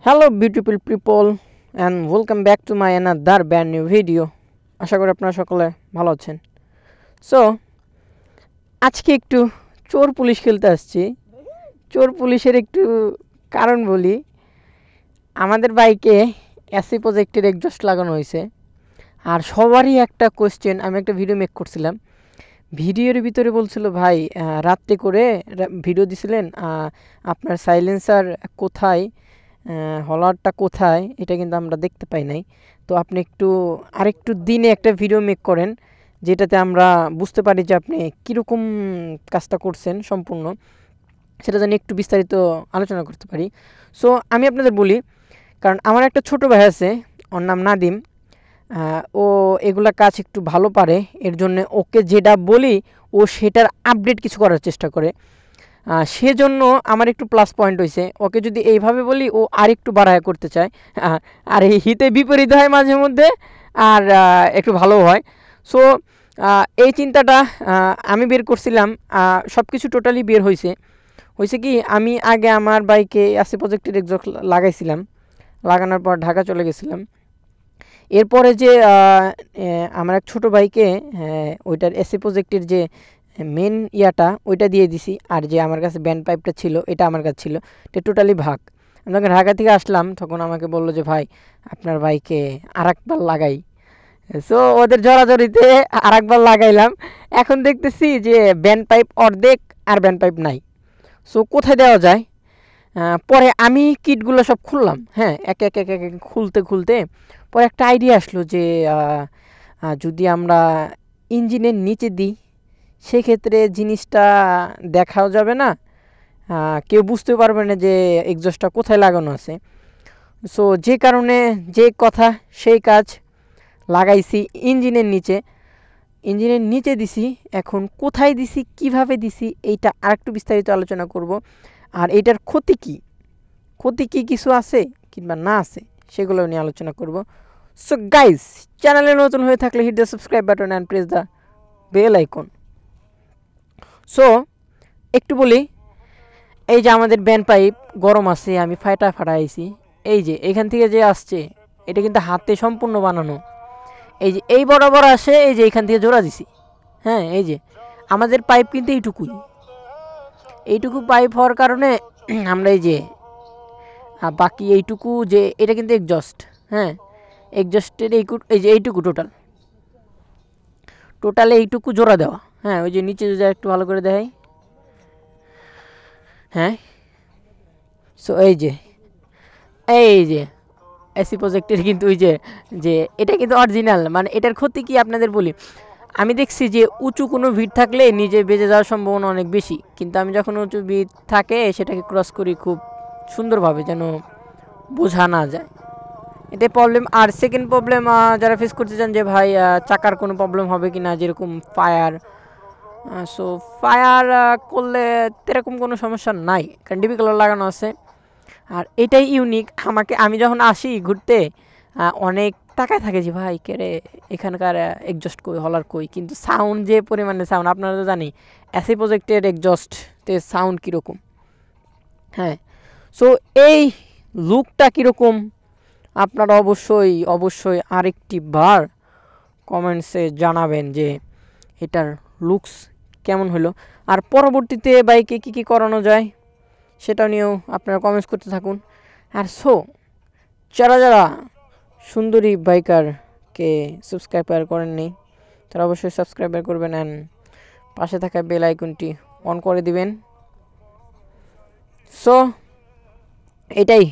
Hello beautiful people and welcome back to my another brand new video. আশা করি আপনারা সকলে ভালো আছেন। সো আজকে একটু চোর পুলিশ খেলতে আসছি। চোর পুলিশের একটু কারণ বলি। আমাদের বাইকে এসি প্রজেক্টের এক্সজস্ট লাগানো হয়েছে আর সবারই একটা কোশ্চেন। আমি একটা ভিডিও মেক করছিলাম, ভিডিওর ভিতরে বলছিল ভাই রাত্রে করে ভিডিও দিছিলেন, আপনার সাইলেন্সার কোথায়, হলারটা কোথায়, এটা কিন্তু আমরা দেখতে পাই নাই। তো আপনি একটু আরেকটু দিনে একটা ভিডিও মেক করেন যেটাতে আমরা বুঝতে পারি যে আপনি কীরকম কাজটা করছেন সম্পূর্ণ, সেটা জানি একটু বিস্তারিত আলোচনা করতে পারি। সো আমি আপনাদের বলি, কারণ আমার একটা ছোট ভাই আছে, ওর নাম নাদিম। ও এগুলা কাজ একটু ভালো পারে, এর জন্য ওকে যেটা বলি ও সেটার আপডেট কিছু করার চেষ্টা করে। সেজন্য আমার একটু প্লাস পয়েন্ট হয়েছে। ওকে যদি এইভাবে বলি ও আরেকটু বাড়ায় করতে চায়, আর এই হিতে বিপরীত হয় মাঝে মধ্যে, আর একটু ভালো হয়। সো এই চিন্তাটা আমি বের করছিলাম, সব কিছু টোটালি বের হয়েছে কি, আমি আগে আমার বাইকে এসি প্রজেক্টের এক্সজস্ট লাগাইছিলাম, লাগানোর পর ঢাকা চলে গেছিলাম। এরপরে যে আমার এক ছোটো ভাইকে ওইটার এসি প্রজেক্টের যে মেন ইয়াটা ওইটা দিয়ে দিছি, আর যে আমার কাছে ব্যান্ড পাইপটা ছিল এটা আমার কাছে ছিল, এটা টোটালি ভাগ। আমি যখন ঢাকা থেকে আসলাম তখন আমাকে বললো যে ভাই আপনার বাইকে আরেকবার লাগাই। সো ওদের জড়াজড়িতে আরেকবার লাগাইলাম। এখন দেখতেছি যে ব্যান্ড পাইপ অর্ধেক আর ব্যান্ড পাইপ নাই। সো কোথায় দেওয়া যায়, পরে আমি কিটগুলো সব খুললাম, হ্যাঁ, এক এক এক এক খুলতে পরে একটা আইডিয়া আসলো যে যদি আমরা ইঞ্জিনের নিচে দিই সেক্ষেত্রে জিনিসটা দেখাও যাবে না, কেউ বুঝতে পারবে না যে এক্সজস্টটা কোথায় লাগানো আছে। সো যে কারণে যে কথা সেই কাজ, লাগাইছি ইঞ্জিনের নিচে দিছি। এখন কোথায় দিছি, কিভাবে দিছি, এইটা আরেকটু বিস্তারিত আলোচনা করব। আর এটার ক্ষতি কি কিছু আছে কিংবা না আছে সেগুলো নিয়ে আলোচনা করব। সো গাইজ, চ্যানেলে নতুন হয়ে থাকলে hit the subscribe button and press the bell icon. So একটু বলি, এই যে আমাদের ব্যান্ড পাইপ গরম আছে, আমি ফাটাইছি। এই যে এখান থেকে যে আসছে এটা কিন্তু হাতে সম্পূর্ণ বানানো। এই যে এই বরাবর আসে, এই যে এখান থেকে জোড়া দিছি, হ্যাঁ। এই যে আমাদের পাইপ কিন্তু এইটুকু পাইপ হওয়ার কারণে আমরা এই যে বাকি এইটুকু যে এটা কিন্তু এক্সজস্ট, হ্যাঁ, এক্সজস্টের এই যে এইটুকু টোটালে এইটুকু জোড়া দেওয়া, হ্যাঁ। ওই যে নিচে যদি একটু ভালো করে দেখাই, হ্যাঁ। সো এই যে এসি প্রজেক্টের কিন্তু ওই যে এটা কিন্তু অরিজিনাল। মানে এটার ক্ষতি কি আপনাদের বলি, আমি দেখছি যে উঁচু কোনো ভিড় থাকলে নিজে বেজে যাওয়ার সম্ভাবনা অনেক বেশি, কিন্তু আমি যখন উঁচু ভিড় থাকে সেটাকে ক্রস করি খুব সুন্দরভাবে, যেন বোঝা না যায়। এটাই প্রবলেম। আর সেকেন্ড প্রবলেম যারা ফেস করতে চান যে ভাই চাকার কোনো প্রবলেম হবে কি না, যেরকম ফায়ার, সো ফায়ার করলে এরকম কোনো সমস্যা নাই, কারণ ডিবি কালার লাগানো আছে। আর এটাই ইউনিক। আমি যখন আসি ঘুরতে অনেক টাকায় থাকে যে ভাই কেরে এখানকার এক্সজস্ট কই, হলার কই, কিন্তু সাউন্ড যে পরিমাণে সাউন্ড আপনারা তো জানি এসি প্রজেক্টের এক্সজস্টে সাউন্ড কীরকম, হ্যাঁ। সো এই লুকটা কীরকম আপনারা অবশ্যই আরেকটি বার কমেন্টসে জানাবেন যে এটার লুকস কেমন হলো। আর পরবর্তীতে বাইকে কী করানো যায় সেটা নিয়েও আপনারা কমেন্টস করতে থাকুন। আর সো যারা সুন্দরী বাইকারকে সাবস্ক্রাইবার করেননি তারা অবশ্যই সাবস্ক্রাইবার করবেন অ্যান্ড পাশে থাকা বেল আইকনটি অন করে দিবেন। সো এটাই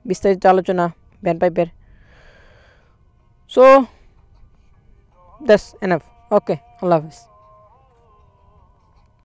বিস্তারিত আলোচনা ব্যান্ড পাইপের। So that's enough. Okay, Allah Hafiz.